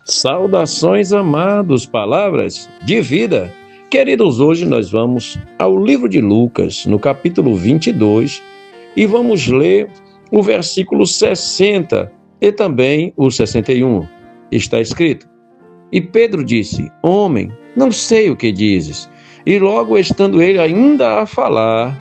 Saudações, amados, palavras de vida. Queridos, hoje nós vamos ao livro de Lucas, no capítulo 22, e vamos ler o versículo 60 e também o 61. Está escrito: E Pedro disse: Homem, não sei o que dizes. E logo estando ele ainda a falar,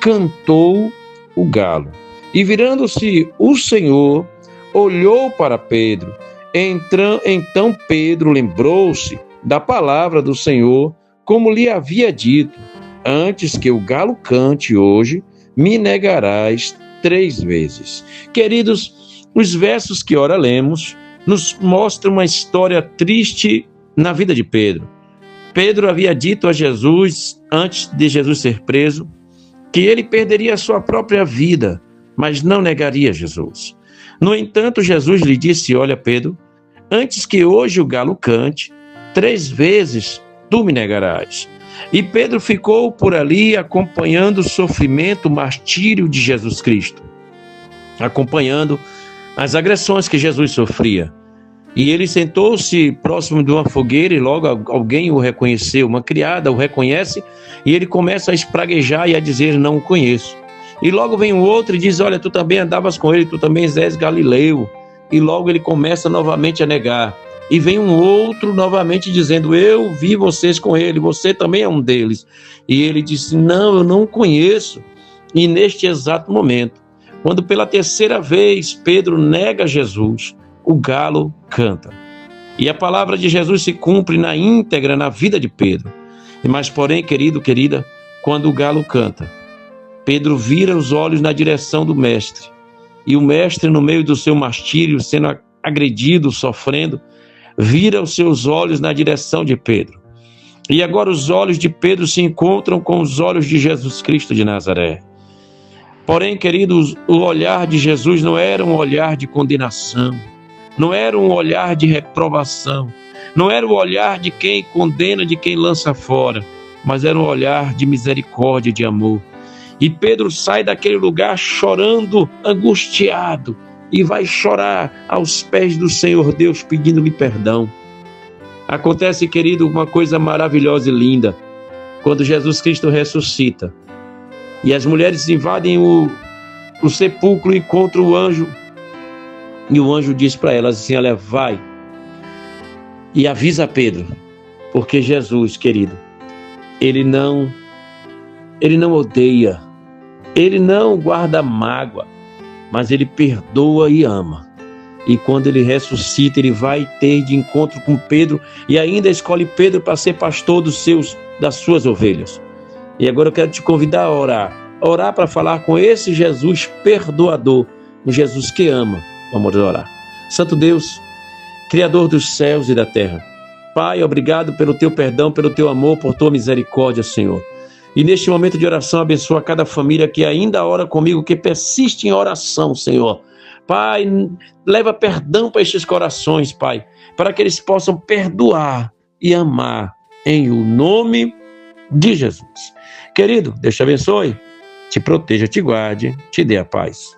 cantou o galo. E virando-se o Senhor, olhou para Pedro. Então Pedro lembrou-se da palavra do Senhor, como lhe havia dito: Antes que o galo cante hoje, me negarás 3 vezes. Queridos, os versos que ora lemos nos mostram uma história triste na vida de Pedro. Pedro havia dito a Jesus, antes de Jesus ser preso, que ele perderia a sua própria vida, mas não negaria Jesus. No entanto, Jesus lhe disse: Olha, Pedro, antes que hoje o galo cante, 3 vezes tu me negarás. E Pedro ficou por ali acompanhando o sofrimento, o martírio de Jesus Cristo, acompanhando as agressões que Jesus sofria. E ele sentou-se próximo de uma fogueira e logo alguém o reconheceu, uma criada o reconhece e ele começa a espraguejar e a dizer: Não o conheço. E logo vem um outro e diz: Olha, tu também andavas com ele, tu também és Galileu. E logo ele começa novamente a negar. E vem um outro novamente dizendo: Eu vi vocês com ele, você também é um deles. E ele disse: Não, eu não o conheço. E neste exato momento, quando pela 3ª vez Pedro nega Jesus, o galo canta. E a palavra de Jesus se cumpre na íntegra na vida de Pedro. Mas porém, querido, querida, quando o galo canta, Pedro vira os olhos na direção do mestre. E o mestre, no meio do seu martírio, sendo agredido, sofrendo, vira os seus olhos na direção de Pedro. E agora os olhos de Pedro se encontram com os olhos de Jesus Cristo de Nazaré. Porém, queridos, o olhar de Jesus não era um olhar de condenação, não era um olhar de reprovação, não era o olhar de quem condena, de quem lança fora, mas era um olhar de misericórdia, de amor. E Pedro sai daquele lugar chorando, angustiado, e vai chorar aos pés do Senhor Deus, pedindo-lhe perdão. Acontece, querido, uma coisa maravilhosa e linda, quando Jesus Cristo ressuscita, e as mulheres invadem o sepulcro e encontram o anjo, e o anjo diz para elas assim: Olha, vai e avisa Pedro, porque Jesus, querido, ele não odeia, ele não guarda mágoa, mas ele perdoa e ama. E quando ele ressuscita, ele vai ter de encontro com Pedro e ainda escolhe Pedro para ser pastor das suas ovelhas. E agora eu quero te convidar a orar para falar com esse Jesus perdoador, um Jesus que ama. Vamos orar. Santo Deus, Criador dos céus e da terra, Pai, obrigado pelo teu perdão, pelo teu amor, por tua misericórdia, Senhor. E neste momento de oração, abençoa cada família que ainda ora comigo, que persiste em oração, Senhor. Pai, leva perdão para estes corações, Pai, para que eles possam perdoar e amar, em o nome de Jesus. Querido, Deus te abençoe, te proteja, te guarde, te dê a paz.